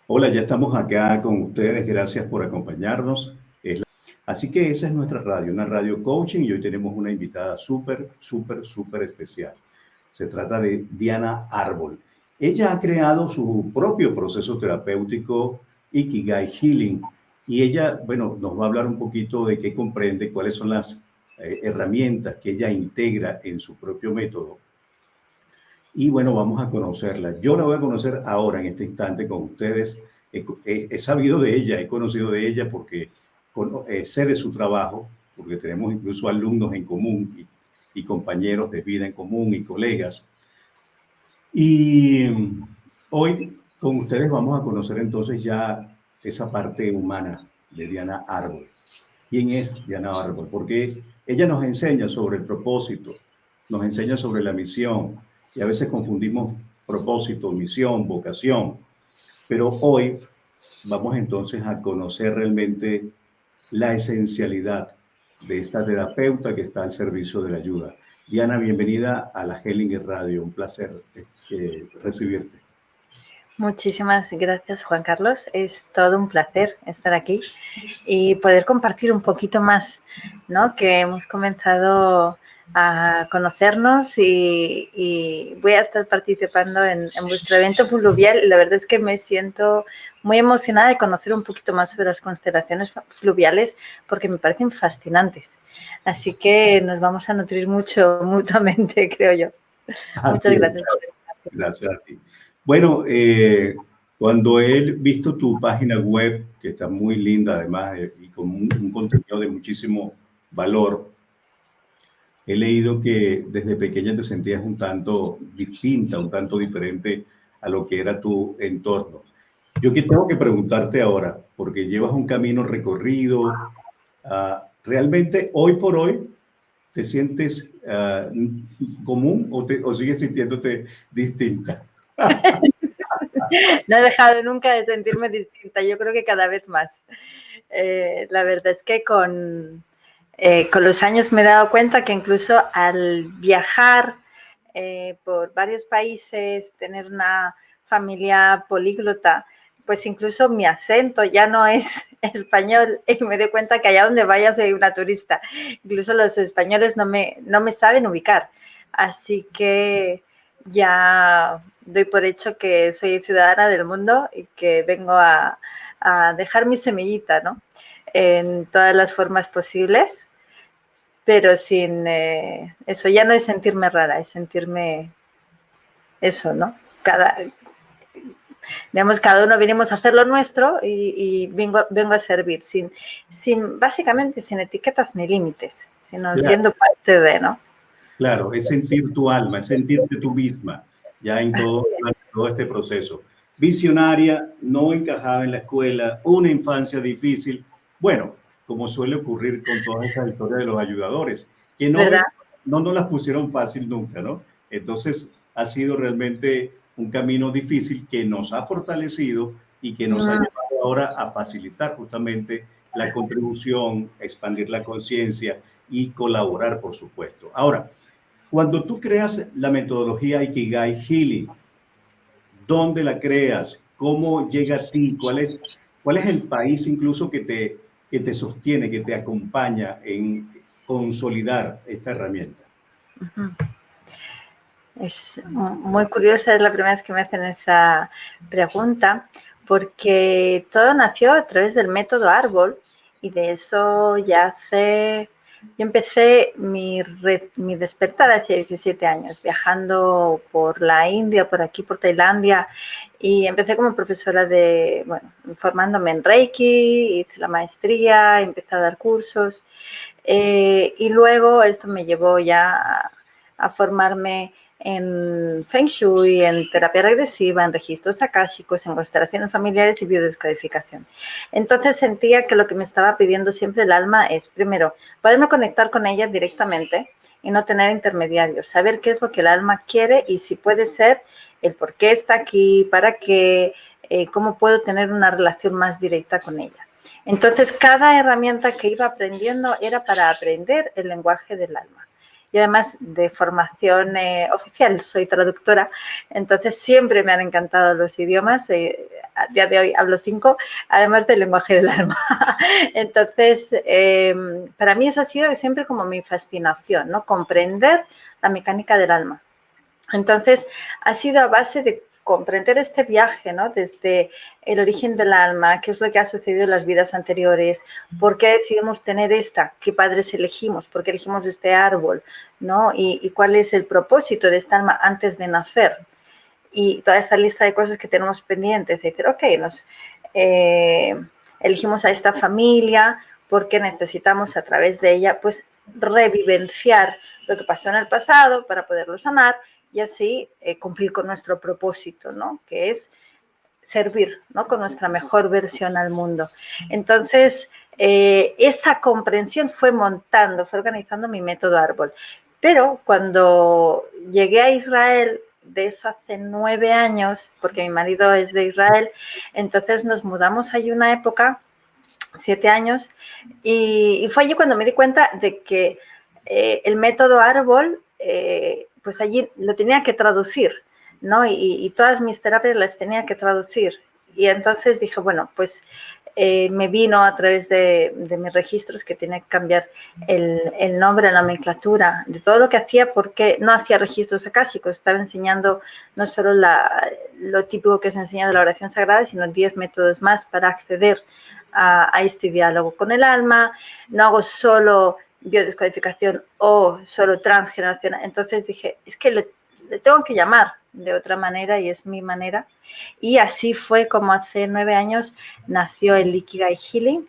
Hola, ya estamos acá con ustedes. Gracias por acompañarnos. Así que esa es nuestra radio, una radio coaching, y hoy tenemos una invitada súper especial. Se trata de Diana Árbol. Ella ha creado su propio proceso terapéutico Ikigai Healing, y ella, bueno, nos va a hablar un poquito de qué comprende, cuáles son las herramientas que ella integra en su propio método. Y bueno, vamos a conocerla. Yo la voy a conocer ahora, en este instante, con ustedes. He sabido de ella, he conocido de ella porque sé de su trabajo, porque tenemos incluso alumnos en común y compañeros de vida en común y colegas. Y hoy con ustedes vamos a conocer entonces ya esa parte humana de Diana Árbol. ¿Quién es Diana Árbol? Porque ella nos enseña sobre el propósito, nos enseña sobre la misión, y a veces confundimos propósito, misión, vocación. Pero hoy vamos entonces a conocer realmente la esencialidad de esta terapeuta que está al servicio de la ayuda. Diana, bienvenida a la Hellinger Radio. Un placer recibirte. Muchísimas gracias, Juan Carlos. Es todo un placer estar aquí y poder compartir un poquito más, ¿no? Que hemos comenzado a conocernos y voy a estar participando en vuestro evento fluvial. La verdad es que me siento muy emocionada de conocer un poquito más sobre las constelaciones fluviales porque me parecen fascinantes. Así que nos vamos a nutrir mucho mutuamente, creo yo. Muchas gracias. Gracias a ti. Bueno, cuando he visto tu página web, que está muy linda además, y con un contenido de muchísimo valor, he leído que desde pequeña te sentías un tanto distinta, un tanto diferente a lo que era tu entorno. Yo que tengo que preguntarte ahora, porque llevas un camino recorrido, ¿realmente hoy por hoy te sientes común o sigues sintiéndote distinta? No he dejado nunca de sentirme distinta, yo creo que cada vez más. La verdad es que con los años me he dado cuenta que incluso al viajar por varios países, tener una familia políglota, pues incluso mi acento ya no es español y me doy cuenta que allá donde vaya soy una turista. Incluso los españoles no me saben ubicar. Así que ya doy por hecho que soy ciudadana del mundo y que vengo a dejar mi semillita, ¿no? En todas las formas posibles, pero sin eso. Ya no es sentirme rara, es sentirme eso, ¿no? Cada uno venimos a hacer lo nuestro y vengo a servir, básicamente sin etiquetas ni límites, sino Claro, siendo parte de, ¿no? claro, es sentir tu alma, es sentirte tú misma, ya en todo este proceso. Visionaria, no encajaba en la escuela, una infancia difícil. Bueno, como suele ocurrir con todas estas historias de los ayudadores, que ¿Verdad? no nos las pusieron fácil nunca, ¿no? Entonces, ha sido realmente un camino difícil que nos ha fortalecido y que nos ha llevado ahora a facilitar justamente la contribución, expandir la conciencia y colaborar, por supuesto. Ahora, cuando tú creas la metodología Ikigai Healing, ¿dónde la creas? ¿Cómo llega a ti? ¿Cuál es el país incluso que te sostiene, que te acompaña en consolidar esta herramienta? Es muy curiosa, es la primera vez que me hacen esa pregunta, porque todo nació a través del método árbol y de eso ya hace... Yo empecé mi despertar hace 17 años, viajando por la India, por aquí, por Tailandia, y empecé como profesora formándome en Reiki, hice la maestría, empecé a dar cursos, y luego esto me llevó ya a formarme en Feng Shui, en terapia regresiva, en registros akáshicos, en constelaciones familiares y biodescodificación. Entonces sentía que lo que me estaba pidiendo siempre el alma es, primero, poderme conectar con ella directamente y no tener intermediarios, saber qué es lo que el alma quiere y si puede ser el por qué está aquí, para qué, cómo puedo tener una relación más directa con ella. Entonces, cada herramienta que iba aprendiendo era para aprender el lenguaje del alma. Y además de formación oficial, soy traductora, entonces siempre me han encantado los idiomas. a día de hoy hablo 5, además del lenguaje del alma. Entonces, para mí eso ha sido siempre como mi fascinación, ¿no? Comprender la mecánica del alma. Entonces, ha sido a base de comprender este viaje, ¿no? Desde el origen del alma, qué es lo que ha sucedido en las vidas anteriores, por qué decidimos tener esta, qué padres elegimos, por qué elegimos este árbol, ¿no? Y cuál es el propósito de esta alma antes de nacer. Y toda esta lista de cosas que tenemos pendientes, de decir, ok, elegimos a esta familia porque necesitamos a través de ella, pues, revivenciar lo que pasó en el pasado para poderlo sanar y así cumplir con nuestro propósito, ¿no? Que es servir, ¿no? Con nuestra mejor versión al mundo. Entonces, esta comprensión fue organizando mi método árbol. Pero cuando llegué a Israel, de eso hace 9 años, porque mi marido es de Israel, entonces nos mudamos allí una época, 7 años, y fue allí cuando me di cuenta de que el método árbol, pues allí lo tenía que traducir, ¿no? Y todas mis terapias las tenía que traducir. Y entonces dije, bueno, pues me vino a través de mis registros que tenía que cambiar el nombre, la nomenclatura de todo lo que hacía, porque no hacía registros akáshicos, estaba enseñando no solo lo típico que se enseña de la oración sagrada, sino 10 métodos más para acceder a este diálogo con el alma. No hago solo biodescodificación o solo transgeneración. Entonces dije, es que le tengo que llamar de otra manera y es mi manera. Y así fue como hace 9 años nació el Ikigai Healing.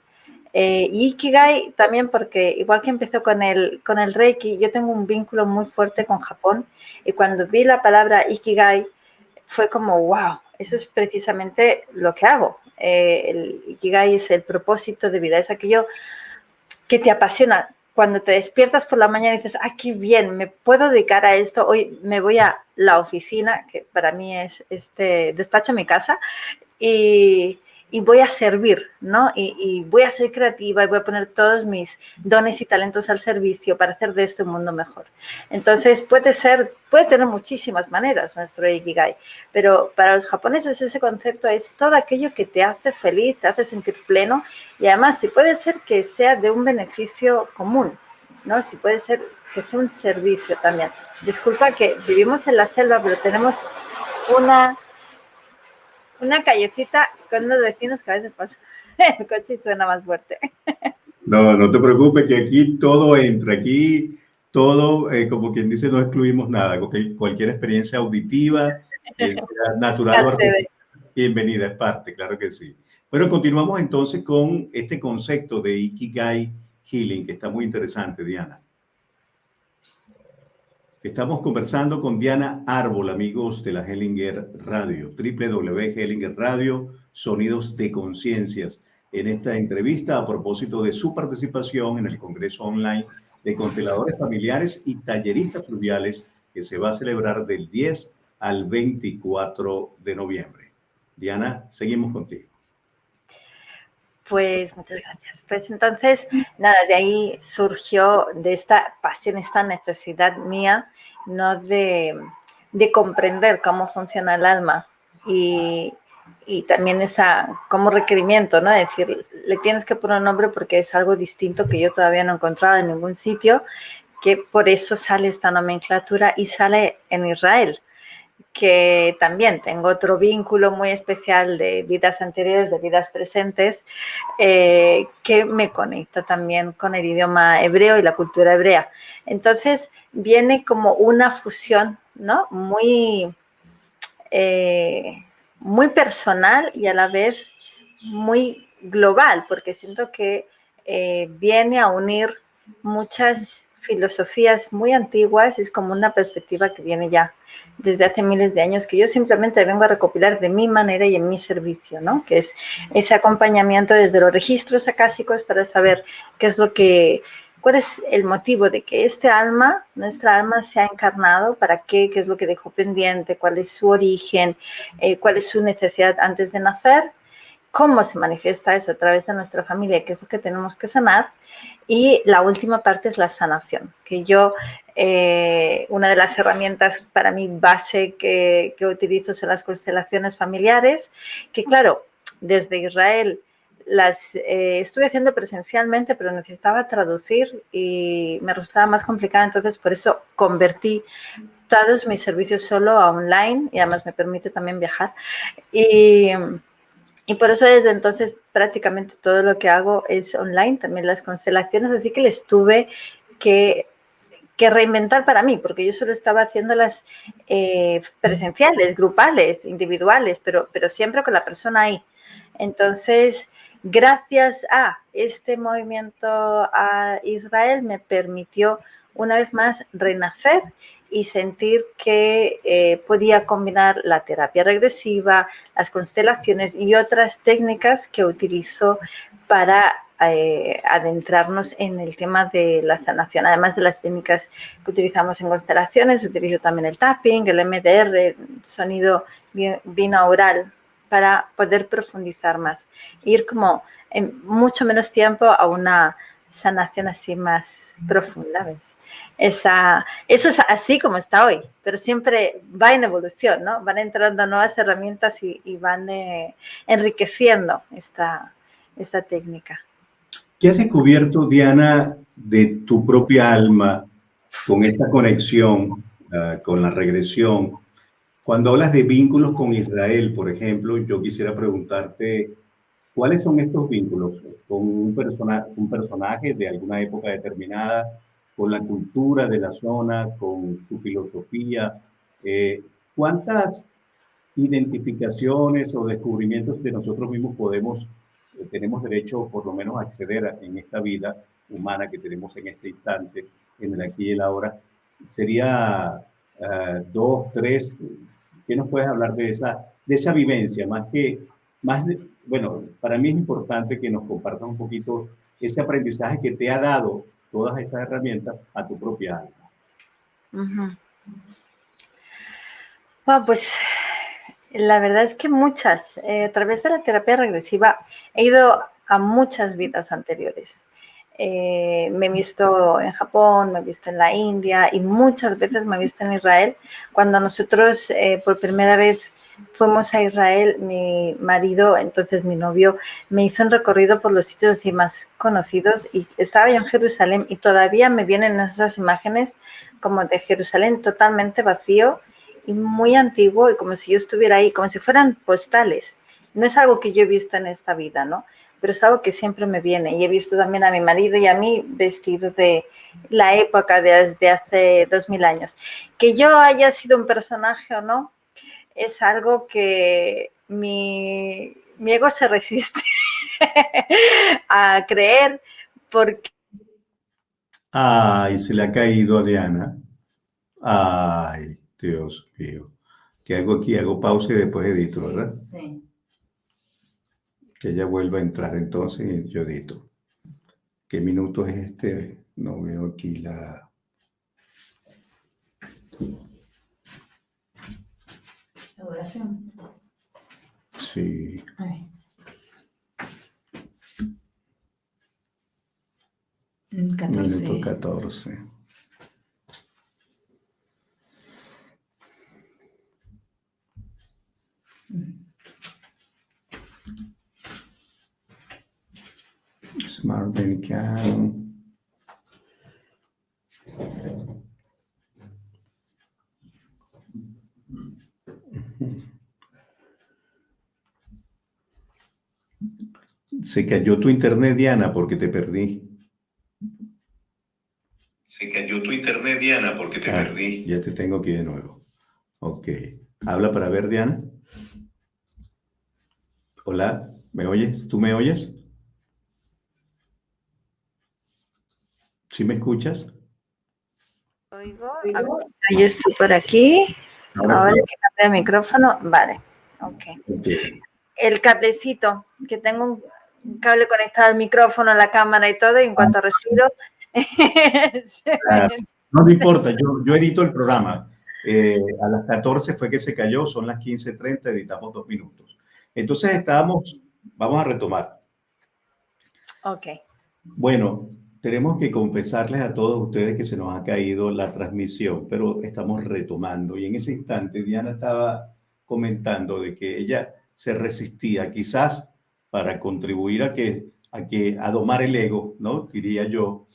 Y Ikigai también porque igual que empezó con el Reiki, yo tengo un vínculo muy fuerte con Japón y cuando vi la palabra Ikigai fue como, wow, eso es precisamente lo que hago. El Ikigai es el propósito de vida, es aquello que te apasiona. Cuando te despiertas por la mañana y dices, ¡ah, qué bien! Me puedo dedicar a esto. Hoy me voy a la oficina, que para mí es despacho mi casa, y voy a servir, ¿no? Y voy a ser creativa y voy a poner todos mis dones y talentos al servicio para hacer de este un mundo mejor. Entonces, puede tener muchísimas maneras nuestro Ikigai, pero para los japoneses ese concepto es todo aquello que te hace feliz, te hace sentir pleno y además si puede ser que sea de un beneficio común, ¿no? Si puede ser que sea un servicio también. Disculpa que vivimos en la selva, pero tenemos una callecita con unos vecinos que a veces pasa el coche y suena más fuerte. No, no te preocupes, que aquí todo entra, aquí todo, como quien dice, no excluimos nada. Cualquier experiencia auditiva, sea natural o artificial, bienvenida, es parte, claro que sí. Bueno, continuamos entonces con este concepto de Ikigai Healing, que está muy interesante, Diana. Estamos conversando con Diana Árbol, amigos de la Hellinger Radio, www.hellinger Radio, Sonidos de Conciencias, en esta entrevista a propósito de su participación en el Congreso Online de Consteladores Familiares y Talleristas Fluviales que se va a celebrar del 10 al 24 de noviembre. Diana, seguimos contigo. Pues muchas gracias. Pues entonces, nada, de ahí surgió de esta pasión, esta necesidad mía, ¿no? De comprender cómo funciona el alma y también como requerimiento, ¿no? Es decir, le tienes que poner un nombre porque es algo distinto que yo todavía no he encontrado en ningún sitio, que por eso sale esta nomenclatura y sale en Israel, que también tengo otro vínculo muy especial de vidas anteriores, de vidas presentes, que me conecta también con el idioma hebreo y la cultura hebrea. Entonces viene como una fusión, ¿no? Muy personal y a la vez muy global, porque siento que viene a unir muchas filosofías muy antiguas, es como una perspectiva que viene ya desde hace miles de años, que yo simplemente vengo a recopilar de mi manera y en mi servicio, ¿no? Que es ese acompañamiento desde los registros akáshicos para saber cuál es el motivo de que nuestra alma se ha encarnado, para qué es lo que dejó pendiente, cuál es su origen, cuál es su necesidad antes de nacer cómo se manifiesta eso a través de nuestra familia, qué es lo que tenemos que sanar. Y la última parte es la sanación, que yo, una de las herramientas para mí base que utilizo son las constelaciones familiares, que claro, desde Israel las estuve haciendo presencialmente, pero necesitaba traducir y me resultaba más complicado, entonces por eso convertí todos mis servicios solo a online y además me permite también viajar. Y por eso desde entonces prácticamente todo lo que hago es online, también las constelaciones, así que les tuve que reinventar para mí, porque yo solo estaba haciéndolas presenciales, grupales, individuales, pero siempre con la persona ahí. Entonces, gracias a este movimiento a Israel me permitió una vez más renacer y sentir que podía combinar la terapia regresiva, las constelaciones y otras técnicas que utilizo para adentrarnos en el tema de la sanación. Además de las técnicas que utilizamos en constelaciones, utilizo también el tapping, el MDR, el sonido binaural, para poder profundizar más, ir como en mucho menos tiempo a una sanación así más profunda, ¿ves? Eso es así como está hoy, pero siempre va en evolución, ¿no? Van entrando nuevas herramientas y van enriqueciendo esta técnica. ¿Qué has descubierto, Diana, de tu propia alma con esta conexión, con la regresión? Cuando hablas de vínculos con Israel, por ejemplo, yo quisiera preguntarte, ¿cuáles son estos vínculos? ¿Con un personaje de alguna época determinada? ¿Con la cultura de la zona? ¿Con su filosofía? ¿Cuántas identificaciones o descubrimientos de nosotros mismos tenemos derecho por lo menos a acceder en esta vida humana que tenemos en este instante, en el aquí y el ahora? Sería dos, tres. ¿Qué nos puedes hablar de esa vivencia? Bueno, para mí es importante que nos compartas un poquito ese aprendizaje que te ha dado todas estas herramientas a tu propia alma. Bueno, pues la verdad es que muchas. A través de la terapia regresiva he ido a muchas vidas anteriores. Me he visto en Japón, me he visto en la India y muchas veces me he visto en Israel. Cuando nosotros por primera vez fuimos a Israel, mi marido, entonces mi novio, me hizo un recorrido por los sitios así más conocidos y estaba yo en Jerusalén y todavía me vienen esas imágenes como de Jerusalén totalmente vacío y muy antiguo y como si yo estuviera ahí, como si fueran postales. No es algo que yo he visto en esta vida, ¿no? Pero es algo que siempre me viene. Y he visto también a mi marido y a mí vestidos de la época desde hace 2000 años. Que yo haya sido un personaje o no, es algo que mi ego se resiste a creer porque... Ay, se le ha caído a Diana. Ay, Dios mío. ¿Qué hago aquí? Hago pausa y después edito, ¿verdad? Sí. Que ella vuelva a entrar entonces y yo edito. ¿Qué minuto es este? No veo aquí la... ¿La duración? Sí. Ay. 14. Minuto 14. Smart American. Se cayó tu internet, Diana, porque te perdí. Se cayó tu internet, Diana, porque te perdí. Ya te tengo aquí de nuevo. Ok. Habla para ver, Diana. Hola, ¿me oyes? ¿Tú me oyes? ¿Sí me escuchas? Oigo, a ver, yo estoy por aquí. Ahora que cambia el micrófono, vale. Okay. El cablecito, que tengo un cable conectado al micrófono, a la cámara y todo, y en cuanto respiro... No me importa, yo edito el programa. A las 14 fue que se cayó, son las 15:30, editamos 2 minutos. Entonces estábamos vamos a retomar. Ok. Bueno, tenemos que confesarles a todos ustedes que se nos ha caído la transmisión, pero estamos retomando. Y en ese instante Diana estaba comentando de que ella se resistía, quizás para contribuir a domar el ego, ¿no? Diría yo,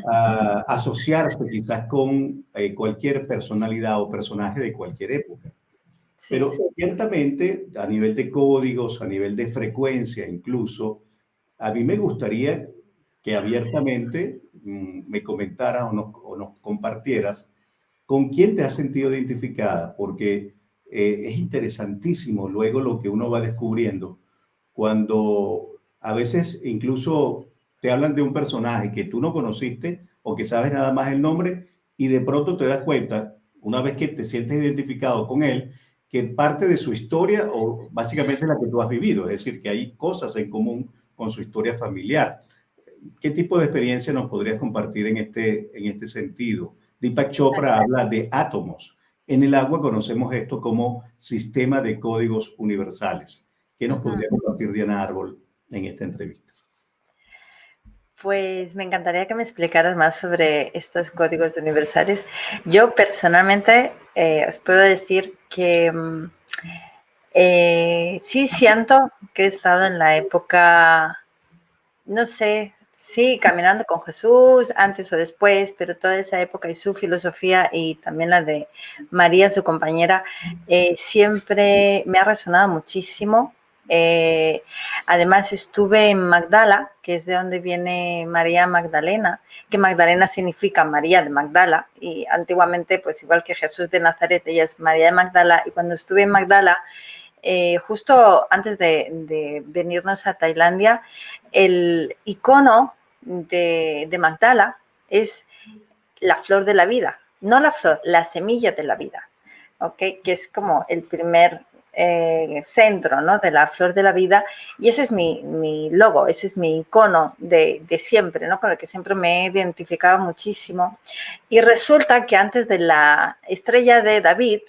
a asociarse quizás con cualquier personalidad o personaje de cualquier época. Sí, Pero ciertamente, a nivel de códigos, a nivel de frecuencia incluso, a mí me gustaría que abiertamente me comentaras o nos compartieras con quién te has sentido identificada, porque es interesantísimo luego lo que uno va descubriendo cuando a veces incluso te hablan de un personaje que tú no conociste o que sabes nada más el nombre y de pronto te das cuenta, una vez que te sientes identificado con él, que parte de su historia o básicamente la que tú has vivido, es decir, que hay cosas en común con su historia familiar. ¿Qué tipo de experiencia nos podrías compartir en este sentido? Deepak Chopra habla de átomos. En el agua conocemos esto como sistema de códigos universales. ¿Qué nos podría compartir Diana Árbol en esta entrevista? Pues me encantaría que me explicaras más sobre estos códigos universales. Yo personalmente os puedo decir que sí siento que he estado en la época, no sé, sí, caminando con Jesús, antes o después, pero toda esa época y su filosofía y también la de María, su compañera, siempre me ha resonado muchísimo. Además estuve en Magdala, que es de donde viene María Magdalena, que Magdalena significa María de Magdala, y antiguamente, pues igual que Jesús de Nazaret, ella es María de Magdala, y cuando estuve en Magdala, justo antes de venirnos a Tailandia, el icono de Magdala es la flor de la vida, no la flor, la semilla de la vida, ¿ok? Que es como el primer centro, ¿no? De la flor de la vida, y ese es mi logo, ese es mi icono de siempre, ¿no? Con el que siempre me he identificado muchísimo. Y resulta que antes de la estrella de David,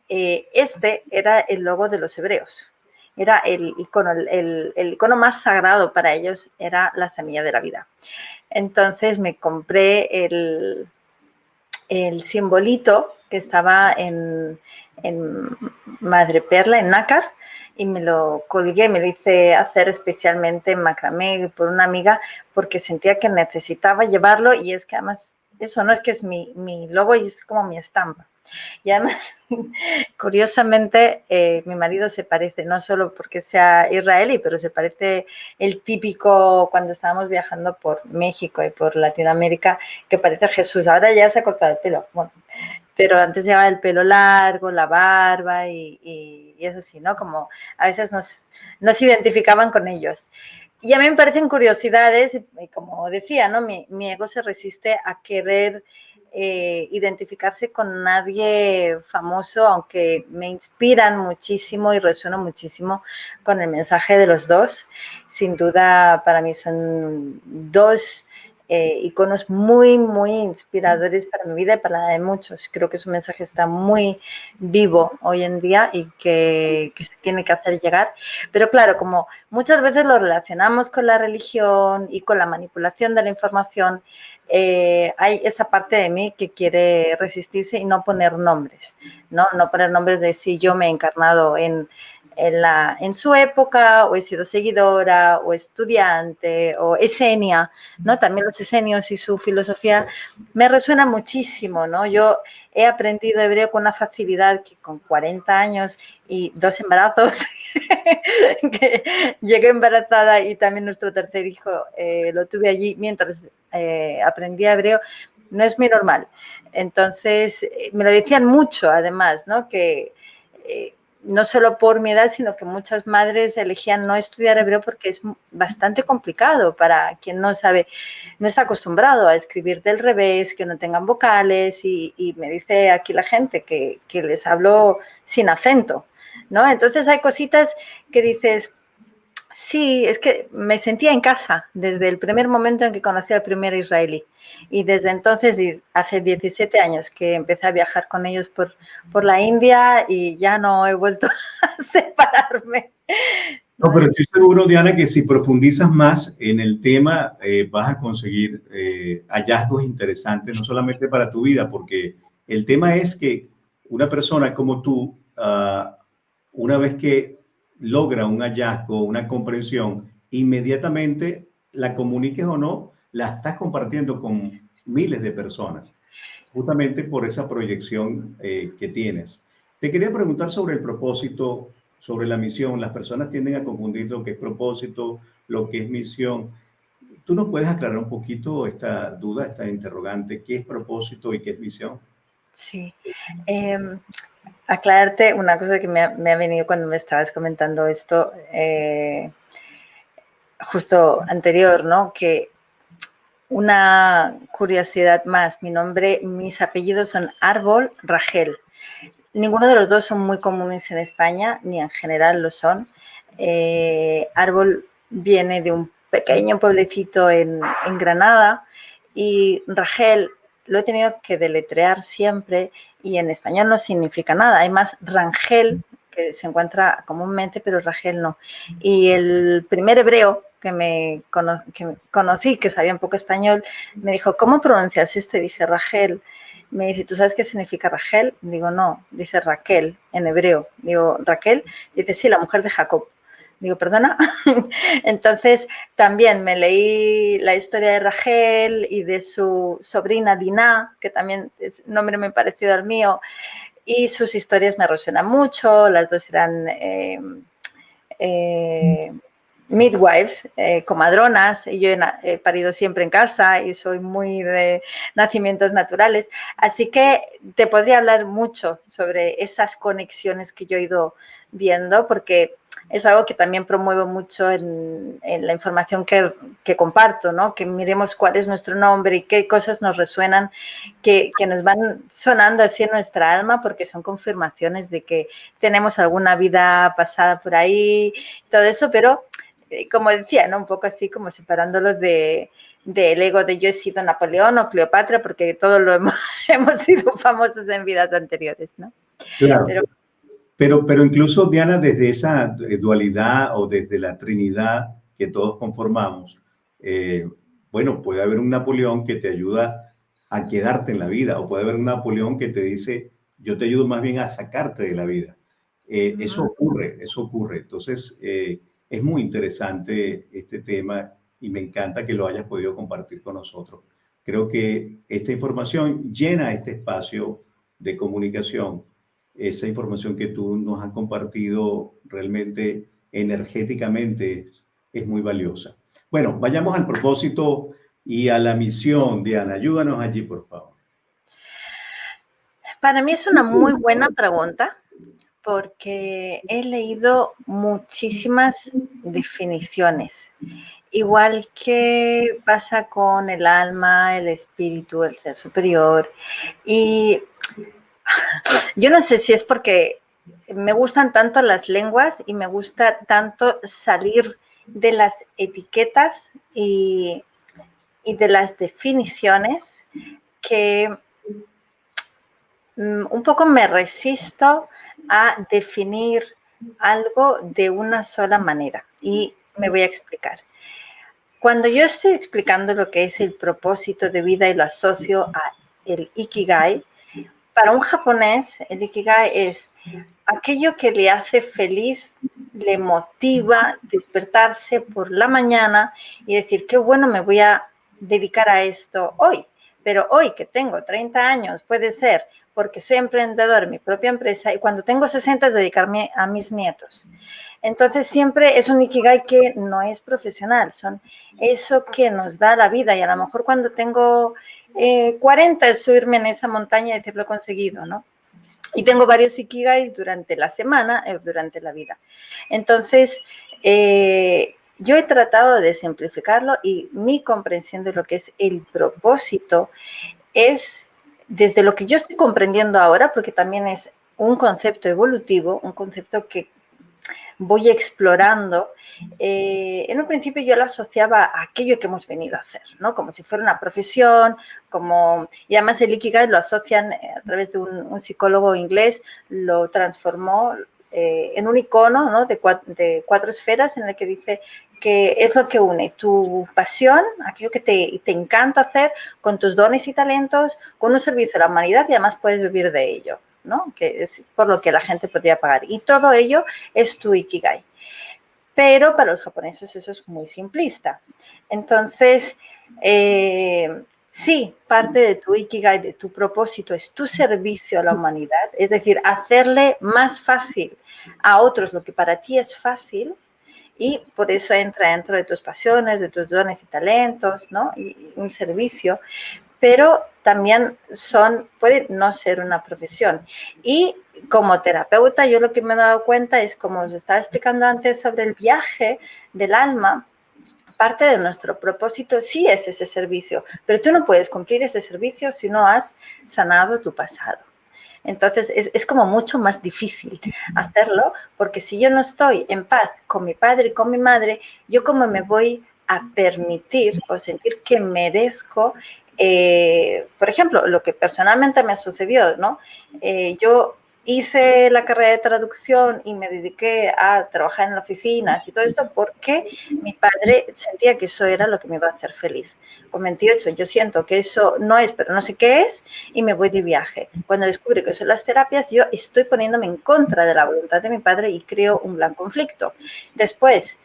este era el logo de los hebreos. Era el icono más sagrado para ellos, era la semilla de la vida. Entonces me compré el simbolito que estaba en madreperla, en nácar, y me lo colgué, me lo hice hacer especialmente en macramé por una amiga, porque sentía que necesitaba llevarlo, y es que además eso no es que es mi logo, y es como mi estampa. Y además, curiosamente, mi marido se parece, no solo porque sea israelí, pero se parece el típico cuando estábamos viajando por México y por Latinoamérica, que parece Jesús. Ahora ya se ha cortado el pelo, bueno, pero antes llevaba el pelo largo, la barba y es así, ¿no? Como a veces nos identificaban con ellos. Y a mí me parecen curiosidades, y como decía, ¿no? Mi ego se resiste a querer identificarse con nadie famoso, aunque me inspiran muchísimo y resueno muchísimo con el mensaje de los dos. Sin duda, para mí son dos iconos muy, muy inspiradores para mi vida y para la de muchos. Creo que su mensaje está muy vivo hoy en día y que se tiene que hacer llegar. Pero claro, como muchas veces lo relacionamos con la religión y con la manipulación de la información, hay esa parte de mí que quiere resistirse y no poner nombres, ¿no? No poner nombres de si yo me he encarnado en su época, o he sido seguidora, o estudiante, o esenia, ¿no? También los esenios y su filosofía me resuena muchísimo, ¿no? Yo he aprendido hebreo con una facilidad que con 40 años y 2 embarazos, que llegué embarazada y también nuestro tercer hijo lo tuve allí mientras aprendía hebreo, no es muy normal. Entonces, me lo decían mucho, además, ¿no? Que no solo por mi edad, sino que muchas madres elegían no estudiar hebreo porque es bastante complicado para quien no sabe, no está acostumbrado a escribir del revés, que no tengan vocales, y me dice aquí la gente que les hablo sin acento, ¿no? Entonces hay cositas que dices, sí, es que me sentía en casa desde el primer momento en que conocí al primer israelí. Y desde entonces, hace 17 años que empecé a viajar con ellos por la India y ya no he vuelto a separarme No, pero estoy seguro, Diana, que si profundizas más en el tema, vas a conseguir hallazgos interesantes, no solamente para tu vida, porque el tema es que una persona como tú, una vez que logra un hallazgo, una comprensión, inmediatamente la comuniques o no, la estás compartiendo con miles de personas, justamente por esa proyección que tienes. Te quería preguntar sobre el propósito, sobre la misión. Las personas tienden a confundir lo que es propósito, lo que es misión. ¿Tú nos puedes aclarar un poquito esta duda, esta interrogante? ¿Qué es propósito y qué es misión? Sí. Aclararte una cosa que me ha venido cuando me estabas comentando esto justo anterior, ¿no? Que una curiosidad más, mis apellidos son Árbol, Ragel. Ninguno de los dos son muy comunes en España, ni en general lo son. Árbol viene de un pequeño pueblecito en Granada y Ragel lo he tenido que deletrear siempre y en español no significa nada. Hay más Rangel, que se encuentra comúnmente, pero Ragel no. Y el primer hebreo que conocí, que sabía un poco español, me dijo, ¿cómo pronuncias esto? Y dije, Ragel. Me dice, ¿tú sabes qué significa Ragel? Digo, no. Dice Raquel, en hebreo. Digo, ¿Raquel? Dice, sí, la mujer de Jacob. Digo, ¿perdona? Entonces, también me leí la historia de Ragel y de su sobrina Dinah, que también es un nombre muy parecido al mío, y sus historias me resuenan mucho. Las dos eran midwives, comadronas, y yo he parido siempre en casa y soy muy de nacimientos naturales, así que te podría hablar mucho sobre esas conexiones que yo he ido viendo, porque es algo que también promuevo mucho en la información que comparto, ¿no? Que miremos cuál es nuestro nombre y qué cosas nos resuenan, que nos van sonando así en nuestra alma, porque son confirmaciones de que tenemos alguna vida pasada por ahí, todo eso, pero como decía, ¿no? Un poco así como separándolo del ego de yo he sido Napoleón o Cleopatra, porque todos lo hemos sido famosos en vidas anteriores, ¿no? Claro. Pero incluso, Diana, desde esa dualidad o desde la Trinidad que todos conformamos, bueno, puede haber un Napoleón que te ayuda a quedarte en la vida, o puede haber un Napoleón que te dice, yo te ayudo más bien a sacarte de la vida. Eso ocurre, eso ocurre. Entonces, es muy interesante este tema y me encanta que lo hayas podido compartir con nosotros. Creo que esta información llena este espacio de comunicación. Esa información que tú nos has compartido realmente energéticamente es muy valiosa. Bueno, vayamos al propósito y a la misión, Diana. Ayúdanos allí, por favor. Para mí es una muy buena pregunta porque he leído muchísimas definiciones. Igual que pasa con el alma, el espíritu, el ser superior. Y yo no sé si es porque me gustan tanto las lenguas y me gusta tanto salir de las etiquetas y de las definiciones que un poco me resisto a definir algo de una sola manera. Y me voy a explicar. Cuando yo estoy explicando lo que es el propósito de vida y lo asocio a el Ikigai, para un japonés el Ikigai es aquello que le hace feliz, le motiva despertarse por la mañana y decir, qué bueno, me voy a dedicar a esto hoy. Pero hoy que tengo 30 años puede ser porque soy emprendedor en mi propia empresa y cuando tengo 60 es dedicarme a mis nietos. Entonces siempre es un Ikigai que no es profesional, son eso que nos da la vida y a lo mejor cuando tengo 40 es subirme en esa montaña y decir lo he conseguido, ¿no? Y tengo varios Ikigais durante la semana, durante la vida. Entonces, yo he tratado de simplificarlo y mi comprensión de lo que es el propósito es desde lo que yo estoy comprendiendo ahora, porque también es un concepto evolutivo, un concepto que voy explorando. En un principio yo lo asociaba a aquello que hemos venido a hacer, ¿no? Como si fuera una profesión, y además el Ikigai lo asocian a través de un psicólogo inglés, lo transformó, en un icono, ¿no? de cuatro esferas en el que dice que es lo que une tu pasión, aquello que te encanta hacer, con tus dones y talentos, con un servicio a la humanidad y además puedes vivir de ello, ¿no? Que es por lo que la gente podría pagar. Y todo ello es tu Ikigai. Pero para los japoneses eso es muy simplista. Entonces, sí, parte de tu Ikigai, de tu propósito, es tu servicio a la humanidad, es decir, hacerle más fácil a otros lo que para ti es fácil, y por eso entra dentro de tus pasiones, de tus dones y talentos, ¿no? Y un servicio, pero también puede no ser una profesión. Y como terapeuta, yo lo que me he dado cuenta es, como os estaba explicando antes sobre el viaje del alma, parte de nuestro propósito sí es ese servicio, pero tú no puedes cumplir ese servicio si no has sanado tu pasado. Entonces, es como mucho más difícil hacerlo, porque si yo no estoy en paz con mi padre y con mi madre, yo cómo me voy a permitir o sentir que merezco, por ejemplo, lo que personalmente me sucedió, ¿no? Yo hice la carrera de traducción y me dediqué a trabajar en oficinas y todo esto porque mi padre sentía que eso era lo que me iba a hacer feliz. Con 28 yo siento que eso no es, pero no sé qué es, y me voy de viaje. Cuando descubro que son las terapias, yo estoy poniéndome en contra de la voluntad de mi padre y creo un gran conflicto. Después,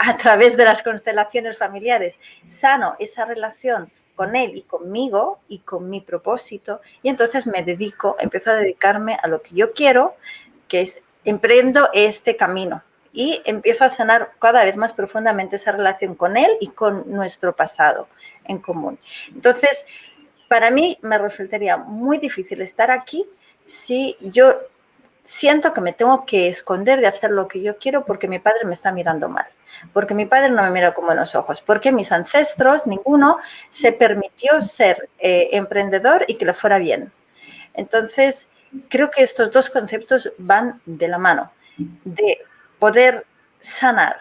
a través de las constelaciones familiares, sano esa relación con él y conmigo y con mi propósito, y entonces empiezo a dedicarme a lo que yo quiero, que es emprendo este camino y empiezo a sanar cada vez más profundamente esa relación con él y con nuestro pasado en común. Entonces, para mí me resultaría muy difícil estar aquí si yo siento que me tengo que esconder de hacer lo que yo quiero porque mi padre me está mirando mal, porque mi padre no me mira con buenos ojos, porque mis ancestros, ninguno, se permitió ser emprendedor y que le fuera bien. Entonces, creo que estos dos conceptos van de la mano, de poder sanar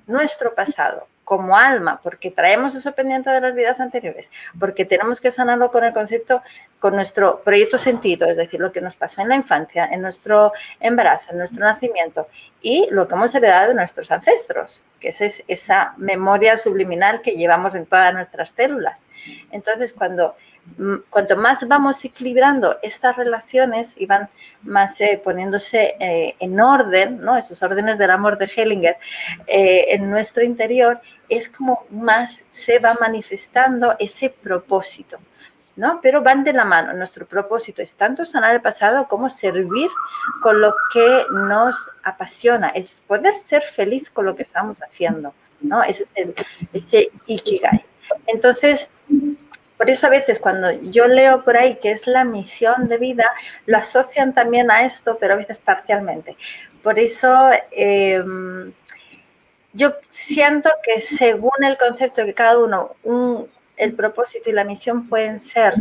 nuestro pasado como alma, porque traemos eso pendiente de las vidas anteriores, porque tenemos que sanarlo con el concepto, con nuestro proyecto sentido, es decir, lo que nos pasó en la infancia, en nuestro embarazo, en nuestro nacimiento, y lo que hemos heredado de nuestros ancestros, que es esa memoria subliminal que llevamos en todas nuestras células. Entonces, cuanto más vamos equilibrando estas relaciones y van más poniéndose en orden, ¿no? Esos órdenes del amor de Hellinger en nuestro interior, es como más se va manifestando ese propósito, ¿no? Pero van de la mano. Nuestro propósito es tanto sanar el pasado como servir con lo que nos apasiona, es poder ser feliz con lo que estamos haciendo, ¿no? Ese Ikigai. Entonces, por eso a veces cuando yo leo por ahí que es la misión de vida, lo asocian también a esto, pero a veces parcialmente. Por eso yo siento que según el concepto que cada uno, el propósito y la misión pueden ser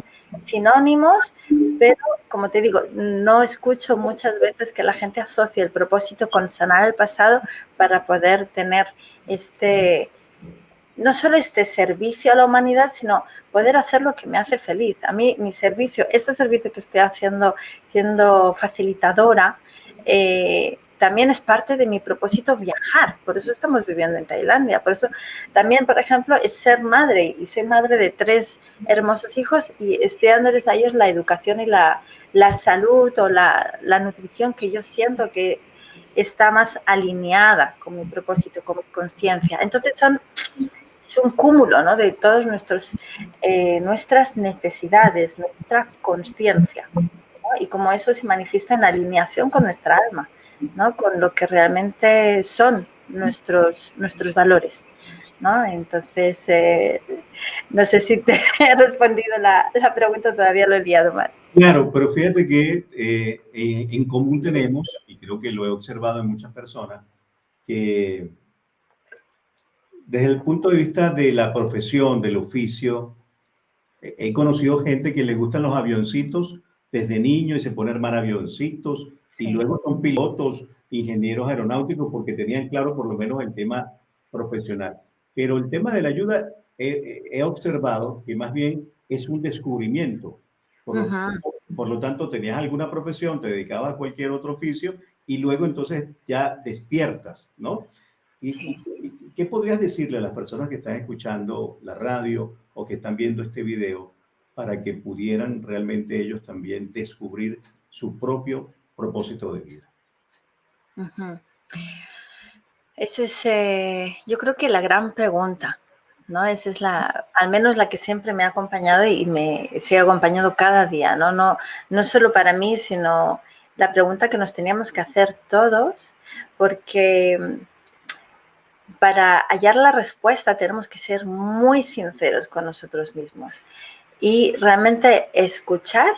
sinónimos, pero como te digo, no escucho muchas veces que la gente asocie el propósito con sanar el pasado para poder tener no solo este servicio a la humanidad, sino poder hacer lo que me hace feliz. A mí, este servicio que estoy haciendo, siendo facilitadora, también es parte de mi propósito viajar. Por eso estamos viviendo en Tailandia. Por eso también, por ejemplo, es ser madre. Y soy madre de 3 hermosos hijos y estoy dándoles a ellos la educación y la salud o la nutrición que yo siento que está más alineada con mi propósito, con mi conciencia. Entonces es un cúmulo, ¿no? De todas nuestras necesidades, nuestra conciencia, ¿no? Y como eso se manifiesta en alineación con nuestra alma, ¿no? Con lo que realmente son nuestros valores, ¿no? Entonces, no sé si te he respondido la pregunta, todavía lo he liado más. Claro, pero fíjate que en común tenemos, y creo que lo he observado en muchas personas, que desde el punto de vista de la profesión, del oficio, he conocido gente que le gustan los avioncitos desde niño y se pone a armar avioncitos, sí. Y luego son pilotos, ingenieros aeronáuticos porque tenían claro por lo menos el tema profesional. Pero el tema de la ayuda he observado que más bien es un descubrimiento. Por lo tanto, tenías alguna profesión, te dedicabas a cualquier otro oficio y luego entonces ya despiertas, ¿no? Sí. ¿Qué podrías decirle a las personas que están escuchando la radio o que están viendo este video para que pudieran realmente ellos también descubrir su propio propósito de vida? Ujú. Eso es, yo creo que la gran pregunta, ¿no? Esa es al menos la que siempre me ha acompañado y me sigue acompañando cada día, ¿no? No solo para mí, sino la pregunta que nos teníamos que hacer todos, porque para hallar la respuesta tenemos que ser muy sinceros con nosotros mismos y realmente escuchar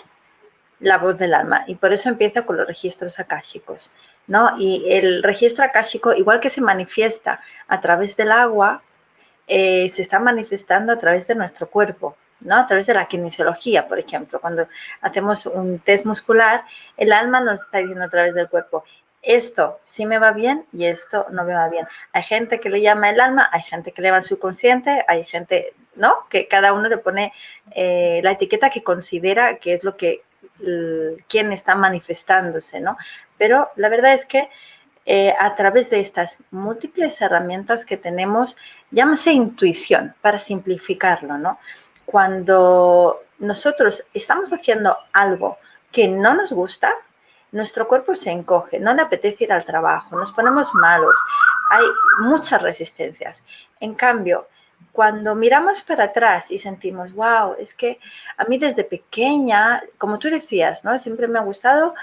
la voz del alma. Y por eso empiezo con los registros akáshicos, ¿no? Y el registro akáshico, igual que se manifiesta a través del agua, se está manifestando a través de nuestro cuerpo, ¿no? A través de la kinesiología, por ejemplo. Cuando hacemos un test muscular, el alma nos está diciendo a través del cuerpo, esto sí me va bien y esto no me va bien. Hay gente que le llama el alma, hay gente que le llama el subconsciente, hay gente, ¿no? Que cada uno le pone la etiqueta que considera que es lo que quien está manifestándose, ¿no? Pero la verdad es que a través de estas múltiples herramientas que tenemos, llámase intuición, para simplificarlo, ¿no? Cuando nosotros estamos haciendo algo que no nos gusta, nuestro cuerpo se encoge, no le apetece ir al trabajo, nos ponemos malos, hay muchas resistencias. En cambio, cuando miramos para atrás y sentimos, wow, es que a mí desde pequeña, como tú decías, ¿no? Siempre me ha gustado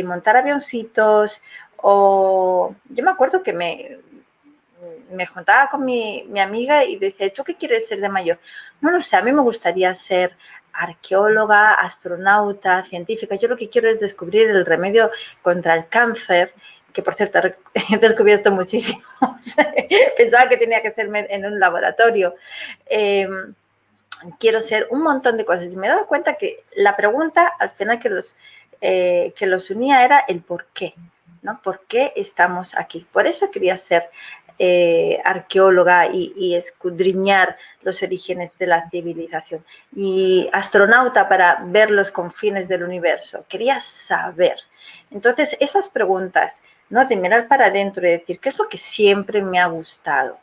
montar avioncitos, o yo me acuerdo que me juntaba con mi amiga y decía, ¿tú qué quieres ser de mayor? No lo sé, a mí me gustaría ser arqueóloga, astronauta, científica. Yo lo que quiero es descubrir el remedio contra el cáncer, que por cierto he descubierto muchísimos. Pensaba que tenía que ser en un laboratorio. Quiero ser un montón de cosas. Y me he dado cuenta que la pregunta al final que los unía era el por qué, ¿no? ¿Por qué estamos aquí? Por eso quería ser arqueóloga y escudriñar los orígenes de la civilización. Y astronauta para ver los confines del universo. Quería saber. Entonces, esas preguntas, ¿no? De mirar para adentro y decir, ¿qué es lo que siempre me ha gustado?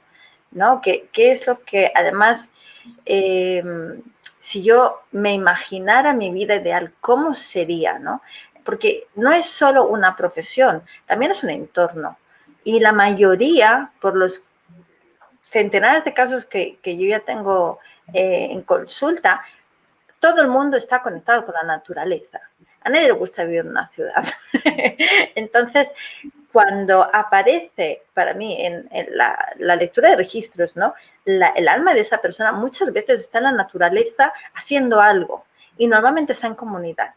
¿No? ¿Qué es lo que además... si yo me imaginara mi vida ideal, ¿cómo sería, no? Porque no es solo una profesión, también es un entorno. Y la mayoría, por los centenares de casos que yo ya tengo en consulta, todo el mundo está conectado con la naturaleza. A nadie le gusta vivir en una ciudad. Entonces, cuando aparece para mí en la lectura de registros, ¿no? El alma de esa persona muchas veces está en la naturaleza haciendo algo y normalmente está en comunidad.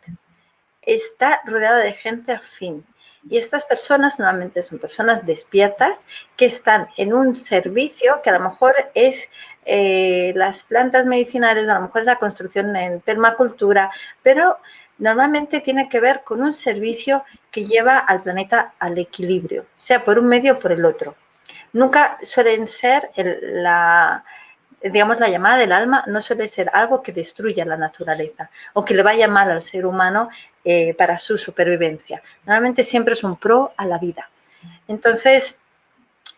Está rodeado de gente afín. Y estas personas normalmente son personas despiertas que están en un servicio que a lo mejor es las plantas medicinales, a lo mejor es la construcción en permacultura, pero normalmente tiene que ver con un servicio que lleva al planeta al equilibrio, sea por un medio o por el otro. Nunca suelen ser digamos, la llamada del alma no suele ser algo que destruya la naturaleza o que le vaya mal al ser humano para su supervivencia. Normalmente siempre es un pro a la vida. Entonces,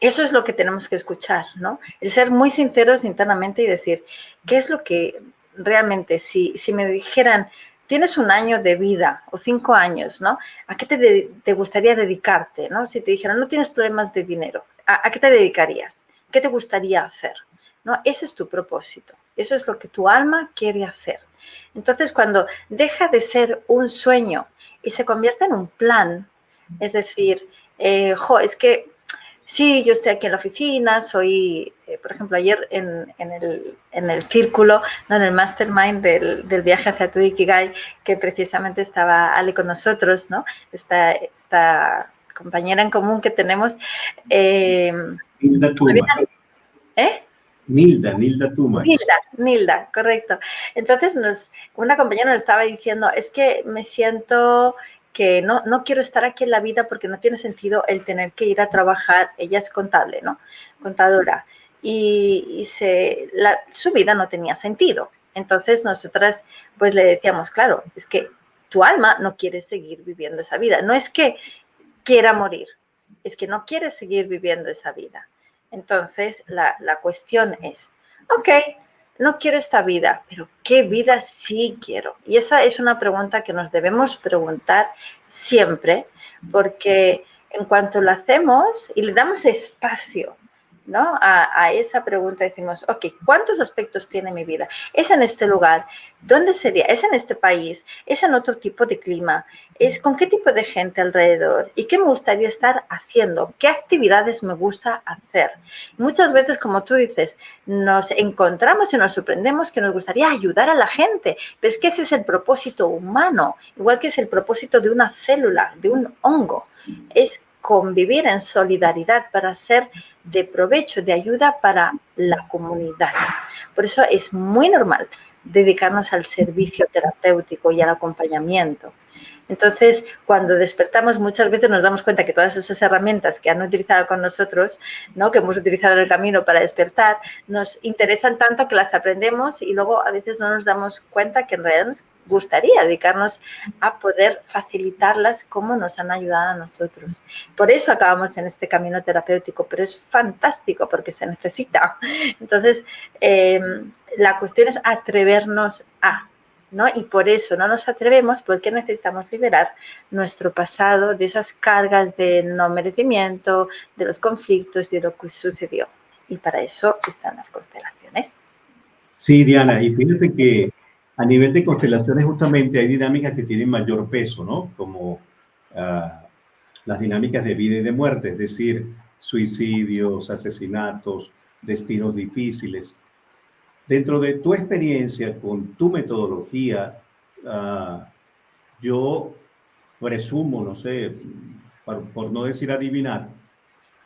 eso es lo que tenemos que escuchar, ¿no? El ser muy sinceros internamente y decir, ¿qué es lo que realmente, si me dijeran, tienes un año de vida o 5 años, ¿no? ¿A qué te gustaría dedicarte, ¿no? Si te dijeran, no tienes problemas de dinero, ¿a qué te dedicarías? ¿Qué te gustaría hacer? ¿No? Ese es tu propósito. Eso es lo que tu alma quiere hacer. Entonces, cuando deja de ser un sueño y se convierte en un plan, es decir, es que sí, yo estoy aquí en la oficina, soy, por ejemplo, ayer en el círculo, ¿no? En el mastermind del viaje hacia tu Ikigai, que precisamente estaba Ale con nosotros, ¿no? Esta compañera en común que tenemos. Nilda Tuma. Nilda Tuma. Nilda, correcto. Entonces una compañera nos estaba diciendo, es que me siento que no quiero estar aquí en la vida porque no tiene sentido el tener que ir a trabajar. Ella es contable, ¿no? Contadora. Y su vida no tenía sentido. Entonces nosotras pues le decíamos, claro, es que tu alma no quiere seguir viviendo esa vida. No es que quiera morir, es que no quiere seguir viviendo esa vida. Entonces, la cuestión es, ok, no quiero esta vida, pero ¿qué vida sí quiero? Y esa es una pregunta que nos debemos preguntar siempre, porque en cuanto lo hacemos y le damos espacio, ¿no? a esa pregunta decimos, ok, ¿cuántos aspectos tiene mi vida? ¿Es en este lugar? ¿Dónde sería? ¿Es en este país? ¿Es en otro tipo de clima? ¿Es con qué tipo de gente alrededor? ¿Y qué me gustaría estar haciendo? ¿Qué actividades me gusta hacer? Muchas veces, como tú dices, nos encontramos y nos sorprendemos que nos gustaría ayudar a la gente, pero es que ese es el propósito humano, igual que es el propósito de una célula, de un hongo, es convivir en solidaridad para ser de provecho, de ayuda para la comunidad. Por eso es muy normal dedicarnos al servicio terapéutico y al acompañamiento. Entonces, cuando despertamos, muchas veces nos damos cuenta que todas esas herramientas que han utilizado con nosotros, ¿no? que hemos utilizado en el camino para despertar, nos interesan tanto que las aprendemos y luego a veces no nos damos cuenta que en realidad nos gustaría dedicarnos a poder facilitarlas como nos han ayudado a nosotros. Por eso acabamos en este camino terapéutico, pero es fantástico porque se necesita. Entonces, la cuestión es atrevernos a, ¿no? Y por eso no nos atrevemos porque necesitamos liberar nuestro pasado de esas cargas de no merecimiento, de los conflictos y de lo que sucedió. Y para eso están las constelaciones. Sí, Diana, y fíjate que a nivel de constelaciones justamente hay dinámicas que tienen mayor peso, ¿no? Como las dinámicas de vida y de muerte, es decir, suicidios, asesinatos, destinos difíciles. Dentro de tu experiencia, con tu metodología, yo presumo, no sé, por no decir adivinar,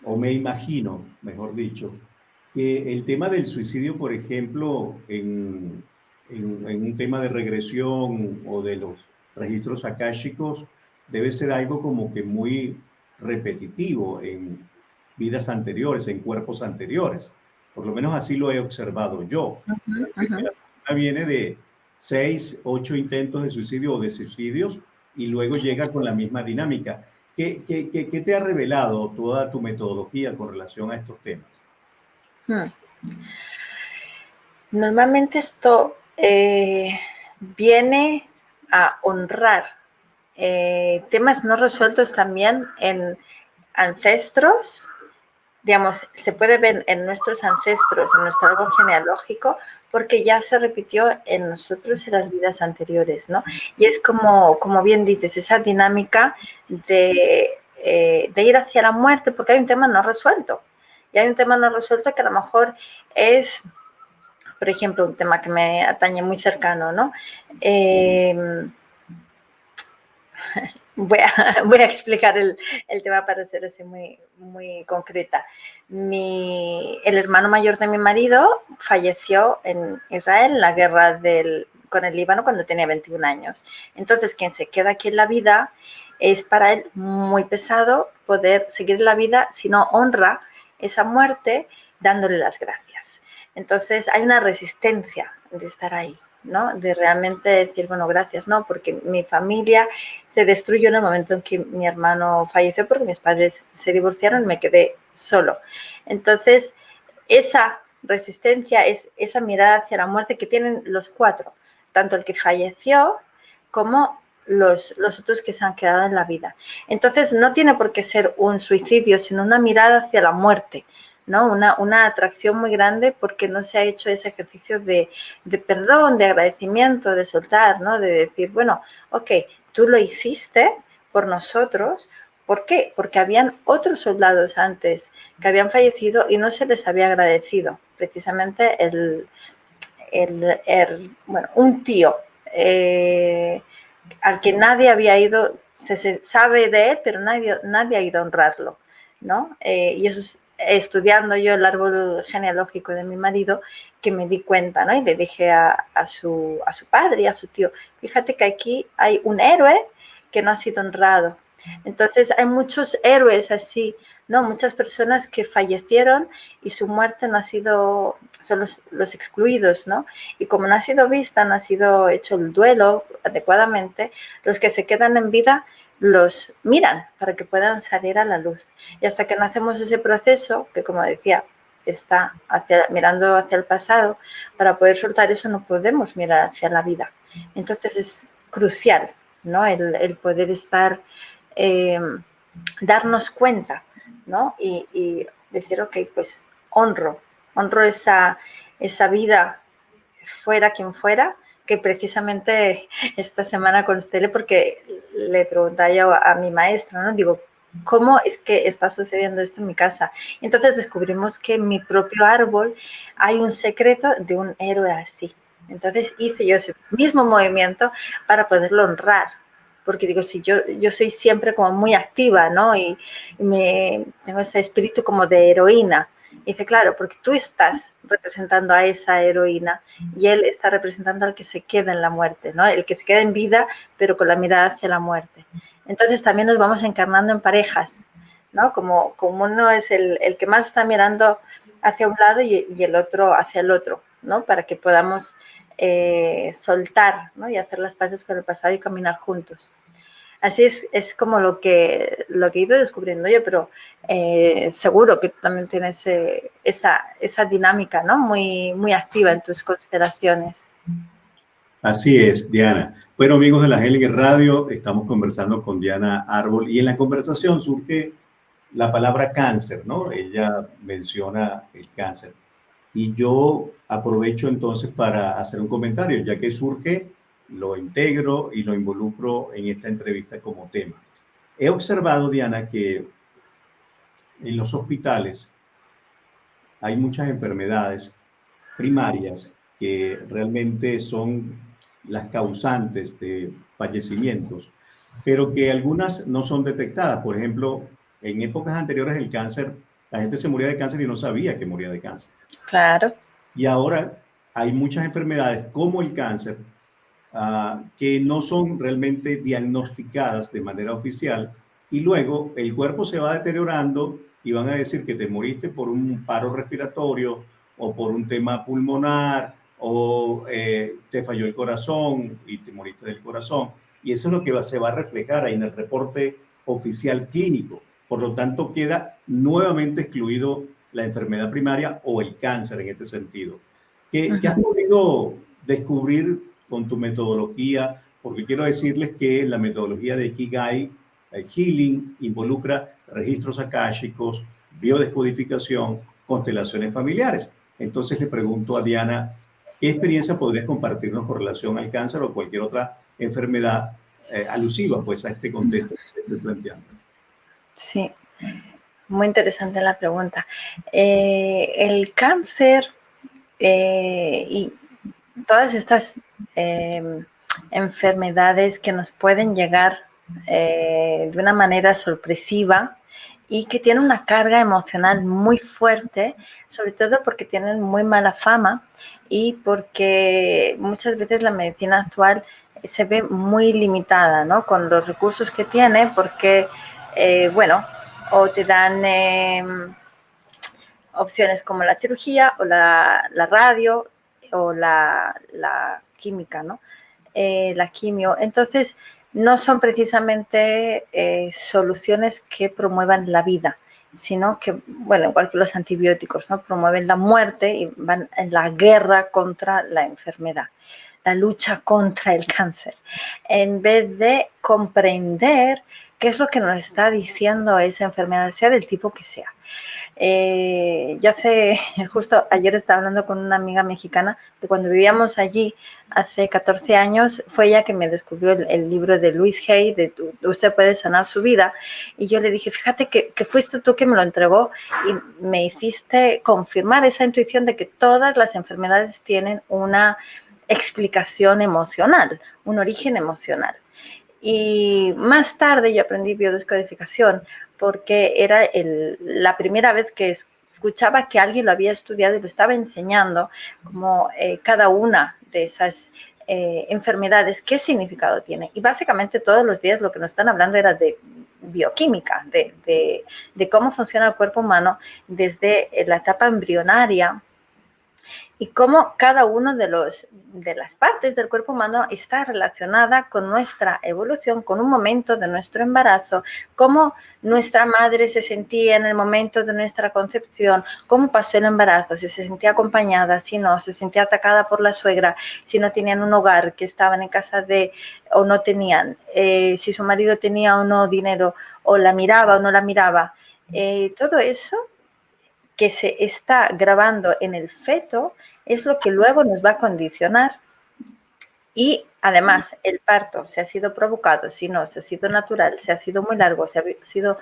o me imagino, mejor dicho, que el tema del suicidio, por ejemplo, en un tema de regresión o de los registros akáshicos, debe ser algo como que muy repetitivo en vidas anteriores, en cuerpos anteriores. Por lo menos así lo he observado yo. Es decir, que la persona viene de 6, 8 intentos de suicidio o de suicidios y luego llega con la misma dinámica. ¿Qué te ha revelado toda tu metodología con relación a estos temas? Normalmente esto viene a honrar temas no resueltos también en ancestros. Digamos, se puede ver en nuestros ancestros, en nuestro árbol genealógico, porque ya se repitió en nosotros en las vidas anteriores, ¿no? Y es como bien dices, esa dinámica de ir hacia la muerte, porque hay un tema no resuelto. Y hay un tema no resuelto que a lo mejor es, por ejemplo, un tema que me atañe muy cercano, ¿no? Voy a explicar el tema para ser así muy, muy concreta. El hermano mayor de mi marido falleció en Israel en la guerra con el Líbano cuando tenía 21 años. Entonces, quien se queda aquí en la vida es para él muy pesado poder seguir la vida si no honra esa muerte dándole las gracias. Entonces, hay una resistencia de estar ahí, ¿no? De realmente decir, bueno, gracias, ¿no? Porque mi familia se destruyó en el momento en que mi hermano falleció porque mis padres se divorciaron y me quedé solo. Entonces, esa resistencia es esa mirada hacia la muerte que tienen los cuatro, tanto el que falleció como los otros que se han quedado en la vida. Entonces, no tiene por qué ser un suicidio, sino una mirada hacia la muerte, ¿no? Una atracción muy grande porque no se ha hecho ese ejercicio de perdón, de agradecimiento, de soltar, ¿no? De decir, bueno, ok, tú lo hiciste por nosotros. ¿Por qué? Porque habían otros soldados antes que habían fallecido y no se les había agradecido. Precisamente un tío al que nadie había ido, se sabe de él, pero nadie ha ido a honrarlo, ¿no? Y eso es estudiando yo el árbol genealógico de mi marido que me di cuenta, ¿no? Y le dije a su padre y a su tío, fíjate que aquí hay un héroe que no ha sido honrado. Entonces hay muchos héroes así, ¿no? Muchas personas que fallecieron y su muerte no ha sido, son los excluidos, ¿no? Y como no ha sido vista, no ha sido hecho el duelo adecuadamente, los que se quedan en vida los miran para que puedan salir a la luz. Y hasta que no hacemos ese proceso, que como decía, está mirando hacia el pasado, para poder soltar eso no podemos mirar hacia la vida. Entonces es crucial, ¿no? El poder estar, darnos cuenta, ¿no? Y decir, ok, pues honro esa vida, fuera quien fuera, que precisamente esta semana constelé porque le preguntaba yo a mi maestra, ¿no? Digo, ¿cómo es que está sucediendo esto en mi casa? Y entonces descubrimos que en mi propio árbol hay un secreto de un héroe así. Entonces hice yo ese mismo movimiento para poderlo honrar. Porque digo, si yo soy siempre como muy activa, ¿no? Y tengo este espíritu como de heroína. Y dice, claro, porque tú estás representando a esa heroína y él está representando al que se queda en la muerte, ¿no? El que se queda en vida, pero con la mirada hacia la muerte. Entonces también nos vamos encarnando en parejas, ¿no? Como uno es el que más está mirando hacia un lado y el otro hacia el otro, ¿no? Para que podamos soltar, ¿no? Y hacer las paces con el pasado y caminar juntos. Así es como lo que he ido descubriendo yo, pero seguro que también tienes esa dinámica, ¿no? Muy, muy activa en tus constelaciones. Así es, Diana. Bueno, amigos de la Helinger Radio, estamos conversando con Diana Árbol y en la conversación surge la palabra cáncer, ¿no? Ella menciona el cáncer. Y yo aprovecho entonces para hacer un comentario, ya que surge, lo integro y lo involucro en esta entrevista como tema. He observado, Diana, que en los hospitales hay muchas enfermedades primarias que realmente son las causantes de fallecimientos, pero que algunas no son detectadas. Por ejemplo, en épocas anteriores el cáncer, la gente se moría de cáncer y no sabía que moría de cáncer. Claro. Y ahora hay muchas enfermedades como el cáncer que no son realmente diagnosticadas de manera oficial y luego el cuerpo se va deteriorando y van a decir que te moriste por un paro respiratorio o por un tema pulmonar o te falló el corazón y te moriste del corazón. Y eso es lo que se va a reflejar ahí en el reporte oficial clínico. Por lo tanto, queda nuevamente excluido la enfermedad primaria o el cáncer en este sentido. ¿Qué has podido descubrir con tu metodología? Porque quiero decirles que la metodología de Ikigai Healing involucra registros akáshicos, biodescodificación, constelaciones familiares. Entonces le pregunto a Diana, ¿qué experiencia podrías compartirnos con relación al cáncer o cualquier otra enfermedad alusiva pues, a este contexto que estoy planteando? Sí, muy interesante la pregunta. El cáncer y todas estas enfermedades que nos pueden llegar de una manera sorpresiva y que tienen una carga emocional muy fuerte, sobre todo porque tienen muy mala fama y porque muchas veces la medicina actual se ve muy limitada, ¿no? Con los recursos que tiene, porque, bueno, o te dan opciones como la cirugía o la radio o la química, ¿no? La quimio. Entonces, no son precisamente soluciones que promuevan la vida, sino que, bueno, igual que los antibióticos, ¿no? Promueven la muerte y van en la guerra contra la enfermedad, la lucha contra el cáncer, en vez de comprender qué es lo que nos está diciendo esa enfermedad, sea del tipo que sea. Yo justo ayer estaba hablando con una amiga mexicana de cuando vivíamos allí hace 14 años, fue ella que me descubrió el libro de Louise Hay, de Usted puede sanar su vida, y yo le dije, fíjate que fuiste tú que me lo entregó y me hiciste confirmar esa intuición de que todas las enfermedades tienen una explicación emocional, un origen emocional. Y más tarde yo aprendí biodescodificación porque era la primera vez que escuchaba que alguien lo había estudiado y lo estaba enseñando como cada una de esas enfermedades, qué significado tiene. Y básicamente todos los días lo que nos están hablando era de bioquímica, de cómo funciona el cuerpo humano desde la etapa embrionaria y cómo cada uno de las partes del cuerpo humano está relacionada con nuestra evolución, con un momento de nuestro embarazo, cómo nuestra madre se sentía en el momento de nuestra concepción, cómo pasó el embarazo, si se sentía acompañada, si no, se sentía atacada por la suegra, si no tenían un hogar, que estaban en casa de o no tenían, si su marido tenía o no dinero, o la miraba o no la miraba. Todo eso que se está grabando en el feto es lo que luego nos va a condicionar. Y además, el parto, si ha sido provocado, si no, si ha sido natural, si ha sido muy largo, si ha sido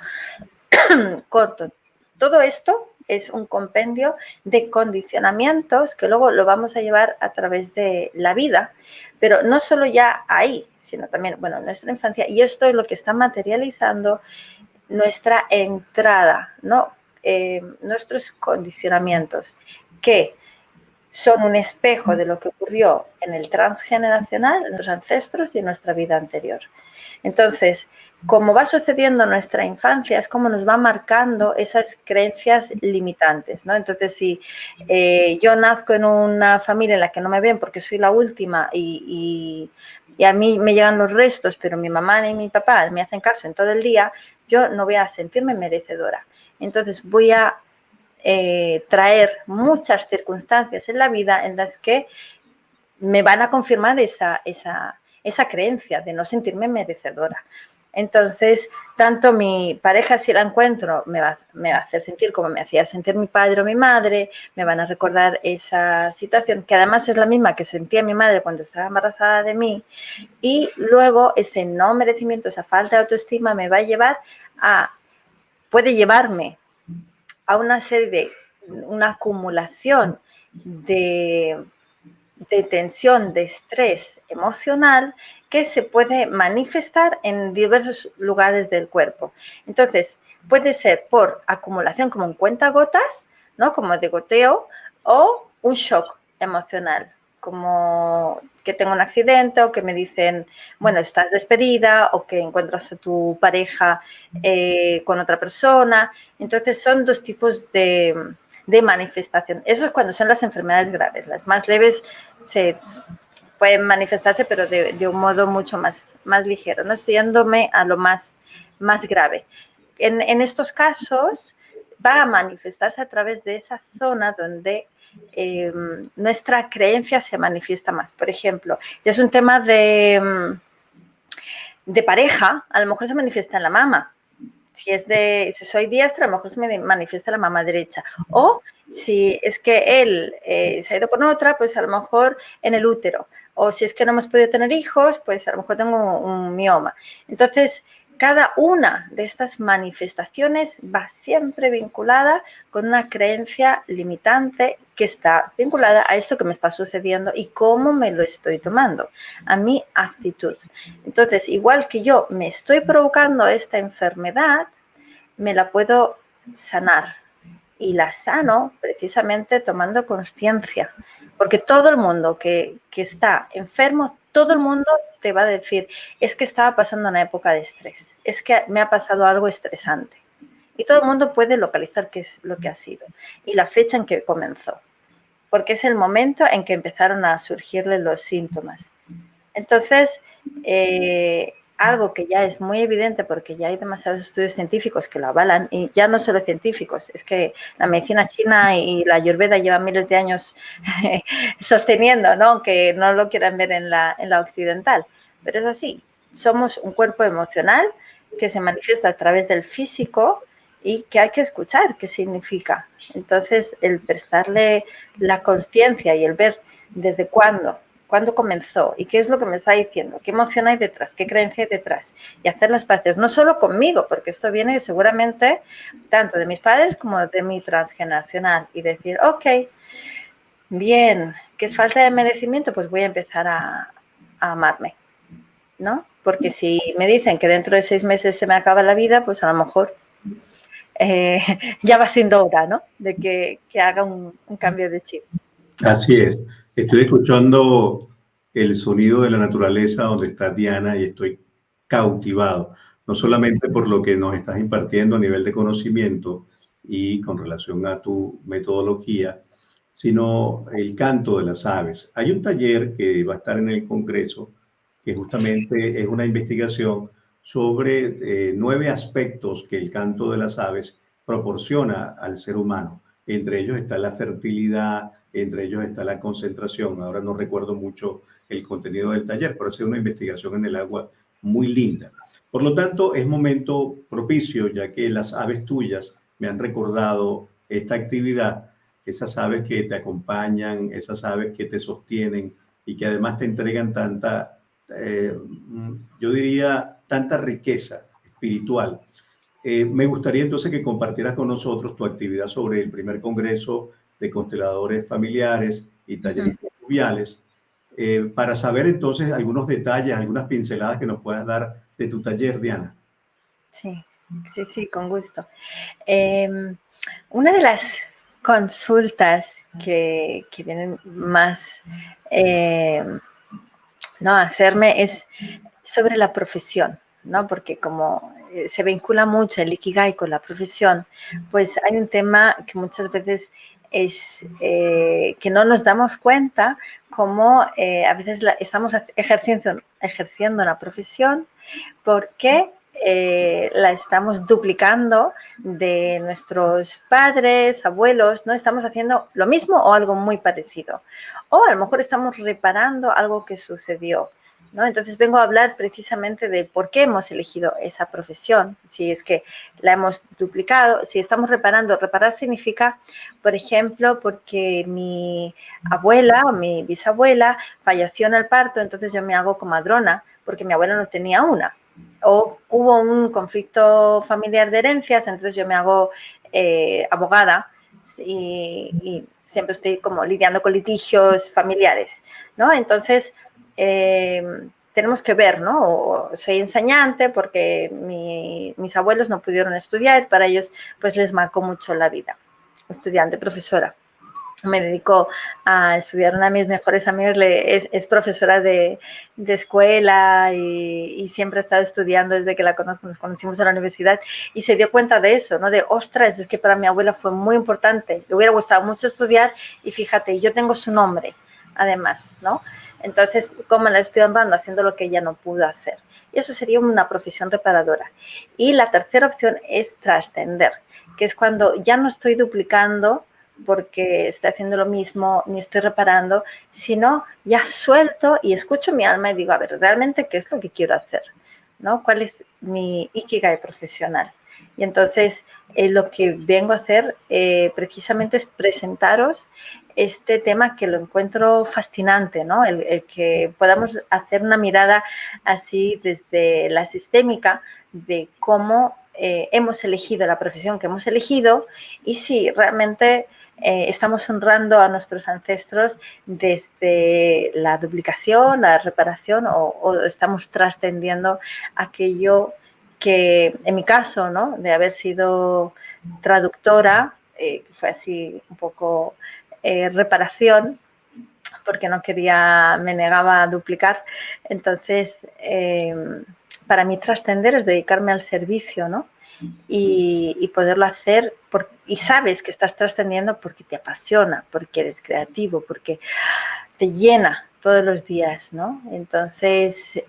corto, todo esto es un compendio de condicionamientos que luego lo vamos a llevar a través de la vida, pero no solo ya ahí, sino también, bueno, en nuestra infancia, y esto es lo que está materializando nuestra entrada, ¿no? Nuestros condicionamientos, que son un espejo de lo que ocurrió en el transgeneracional, en nuestros ancestros y en nuestra vida anterior. Entonces, como va sucediendo en nuestra infancia, es como nos va marcando esas creencias limitantes, ¿no? Entonces, si yo nazco en una familia en la que no me ven porque soy la última y a mí me llegan los restos, pero mi mamá y mi papá me hacen caso en todo el día, yo no voy a sentirme merecedora. Entonces, voy a traer muchas circunstancias en la vida en las que me van a confirmar esa creencia de no sentirme merecedora. Entonces, tanto mi pareja, si la encuentro, me va a hacer sentir como me hacía sentir mi padre o mi madre, me van a recordar esa situación, que además es la misma que sentía mi madre cuando estaba embarazada de mí, y luego ese no merecimiento, esa falta de autoestima me va a llevar puede llevarme a una serie de, una acumulación de tensión, de estrés emocional que se puede manifestar en diversos lugares del cuerpo. Entonces, puede ser por acumulación como un cuentagotas, ¿no? Como de goteo, o un shock emocional, como que tengo un accidente o que me dicen, bueno, estás despedida, o que encuentras a tu pareja con otra persona. Entonces, son dos tipos de manifestación. Eso es cuando son las enfermedades graves. Las más leves pueden manifestarse, pero de un modo mucho más ligero. No estoy yéndome a lo más grave. En estos casos va a manifestarse a través de esa zona donde nuestra creencia se manifiesta más. Por ejemplo, es un tema de pareja, a lo mejor se manifiesta en la mama. Si soy diestra, a lo mejor se me manifiesta la mama derecha. O si es que él se ha ido con otra, pues a lo mejor en el útero. O si es que no hemos podido tener hijos, pues a lo mejor tengo un mioma. Entonces, cada una de estas manifestaciones va siempre vinculada con una creencia limitante que está vinculada a esto que me está sucediendo y cómo me lo estoy tomando, a mi actitud. Entonces, igual que yo me estoy provocando esta enfermedad, me la puedo sanar. Y la sano precisamente tomando consciencia. Porque todo el mundo que está enfermo, todo el mundo te va a decir, es que estaba pasando una época de estrés, es que me ha pasado algo estresante. Y todo el mundo puede localizar qué es lo que ha sido y la fecha en que comenzó. Porque es el momento en que empezaron a surgirle los síntomas. Entonces, algo que ya es muy evidente porque ya hay demasiados estudios científicos que lo avalan, y ya no solo científicos, es que la medicina china y la ayurveda llevan miles de años sosteniendo, ¿no? Aunque no lo quieran ver en la occidental, pero es así. Somos un cuerpo emocional que se manifiesta a través del físico y que hay que escuchar qué significa. Entonces, el prestarle la consciencia y el ver desde cuándo comenzó y qué es lo que me está diciendo, qué emoción hay detrás, qué creencia hay detrás, y hacer las paces, no solo conmigo, porque esto viene seguramente tanto de mis padres como de mi transgeneracional, y decir, ok, bien, ¿qué es falta de merecimiento? Pues voy a empezar a amarme, ¿no? Porque si me dicen que dentro de 6 meses se me acaba la vida, pues a lo mejor ya va siendo hora, ¿no? De que haga un cambio de chip. Así es. Estoy escuchando el sonido de la naturaleza donde está Diana y estoy cautivado, no solamente por lo que nos estás impartiendo a nivel de conocimiento y con relación a tu metodología, sino el canto de las aves. Hay un taller que va a estar en el Congreso, que justamente es una investigación sobre 9 aspectos que el canto de las aves proporciona al ser humano. Entre ellos está la fertilidad, entre ellos está la concentración. Ahora no recuerdo mucho el contenido del taller, pero es una investigación en el agua muy linda. Por lo tanto, es momento propicio, ya que las aves tuyas me han recordado esta actividad, esas aves que te acompañan, esas aves que te sostienen y que además te entregan tanta, yo diría, tanta riqueza espiritual. Me gustaría entonces que compartieras con nosotros tu actividad sobre el primer congreso de consteladores familiares y talleristas fluviales, para saber entonces algunos detalles, algunas pinceladas que nos puedas dar de tu taller, Diana. Sí, sí, sí, con gusto. Una de las consultas que vienen más ¿no? a hacerme es sobre la profesión, ¿no? Porque como se vincula mucho el Ikigai con la profesión, pues hay un tema que muchas veces es que no nos damos cuenta cómo a veces estamos ejerciendo una profesión porque la estamos duplicando de nuestros padres, abuelos, ¿no? Estamos haciendo lo mismo o algo muy parecido. O a lo mejor estamos reparando algo que sucedió, ¿no? Entonces vengo a hablar precisamente de por qué hemos elegido esa profesión, si es que la hemos duplicado, si estamos reparando. Reparar significa, por ejemplo, porque mi abuela o mi bisabuela falleció en el parto, entonces yo me hago comadrona porque mi abuela no tenía una. O hubo un conflicto familiar de herencias, entonces yo me hago abogada y siempre estoy como lidiando con litigios familiares, ¿no? Entonces, tenemos que ver, ¿no? O soy enseñante porque mis abuelos no pudieron estudiar, para ellos pues les marcó mucho la vida. Estudiante, profesora. Me dedico a estudiar. Una de mis mejores amigas es profesora de escuela y siempre ha estado estudiando desde que la conozco, nos conocimos en la universidad y se dio cuenta de eso, ¿no? De, ostras, es que para mi abuela fue muy importante, le hubiera gustado mucho estudiar y fíjate, yo tengo su nombre, además, ¿no? Entonces, ¿cómo la estoy honrando? Haciendo lo que ella no pudo hacer. Y eso sería una profesión reparadora. Y la tercera opción es trascender, que es cuando ya no estoy duplicando porque estoy haciendo lo mismo, ni estoy reparando, sino ya suelto y escucho mi alma y digo, a ver, ¿realmente qué es lo que quiero hacer? ¿No? ¿Cuál es mi Ikigai profesional? Y entonces lo que vengo a hacer precisamente es presentaros este tema que lo encuentro fascinante, ¿no? El que podamos hacer una mirada así desde la sistémica de cómo hemos elegido la profesión que hemos elegido y si realmente estamos honrando a nuestros ancestros desde la duplicación, la reparación o estamos trascendiendo aquello que, en mi caso, ¿no? De haber sido traductora, fue así un poco reparación, porque no quería, me negaba a duplicar. Entonces, para mí trascender es dedicarme al servicio, ¿no? Y poderlo hacer y sabes que estás trascendiendo porque te apasiona, porque eres creativo, porque te llena todos los días, ¿no? Entonces,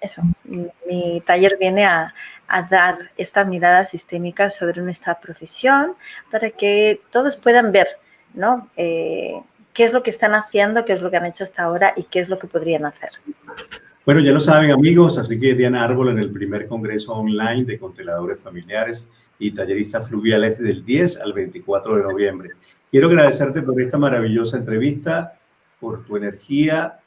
eso, mi taller viene a dar esta mirada sistémica sobre nuestra profesión para que todos puedan ver, ¿no? Qué es lo que están haciendo, qué es lo que han hecho hasta ahora y qué es lo que podrían hacer. Bueno, ya lo saben, amigos, así que Diana Árbol en el primer congreso online de consteladores familiares y talleristas fluviales del 10 al 24 de noviembre. Quiero agradecerte por esta maravillosa entrevista, por tu energía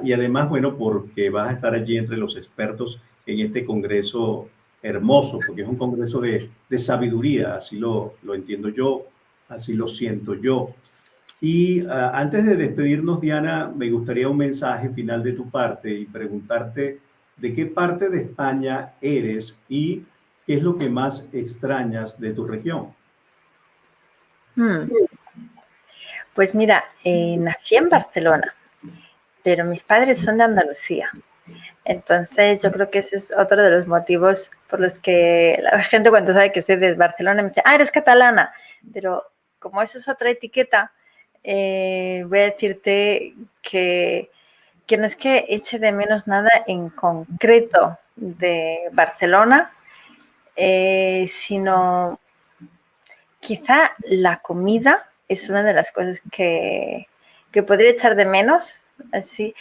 y además, bueno, porque vas a estar allí entre los expertos en este congreso hermoso, porque es un congreso de sabiduría, así lo entiendo yo, así lo siento yo. Y antes de despedirnos, Diana, me gustaría un mensaje final de tu parte y preguntarte de qué parte de España eres y qué es lo que más extrañas de tu región. Pues mira, nací en Barcelona, pero mis padres son de Andalucía. Entonces, yo creo que ese es otro de los motivos por los que la gente cuando sabe que soy de Barcelona me dice, ah, eres catalana. Pero como eso es otra etiqueta, voy a decirte que no es que eche de menos nada en concreto de Barcelona, sino quizá la comida es una de las cosas que podría echar de menos, así.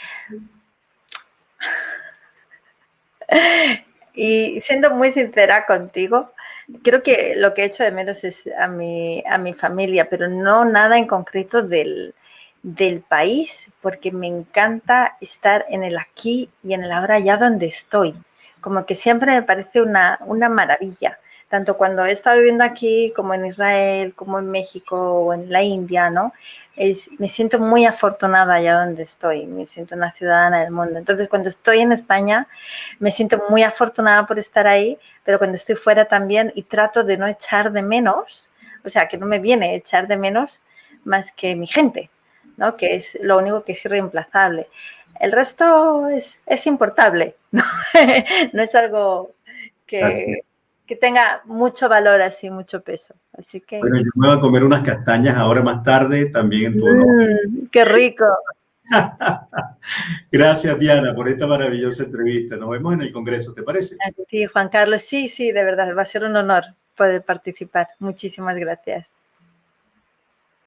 Y siendo muy sincera contigo, creo que lo que echo de menos es a mi familia, pero no nada en concreto del país, porque me encanta estar en el aquí y en el ahora, allá donde estoy. Como que siempre me parece una maravilla, tanto cuando he estado viviendo aquí como en Israel, como en México o en la India, ¿no? Me siento muy afortunada allá donde estoy, me siento una ciudadana del mundo. Entonces, cuando estoy en España, me siento muy afortunada por estar ahí, pero cuando estoy fuera también y trato de no echar de menos, o sea, que no me viene echar de menos más que mi gente, ¿no? Que es lo único que es irreemplazable. El resto es importable, ¿no? No es algo que tenga mucho valor, así, mucho peso. Así que... Bueno, yo me voy a comer unas castañas ahora más tarde, también en tu honor. ¡Qué rico! Gracias, Diana, por esta maravillosa entrevista. Nos vemos en el Congreso, ¿te parece? Sí, Juan Carlos, sí, de verdad, va a ser un honor poder participar. Muchísimas gracias.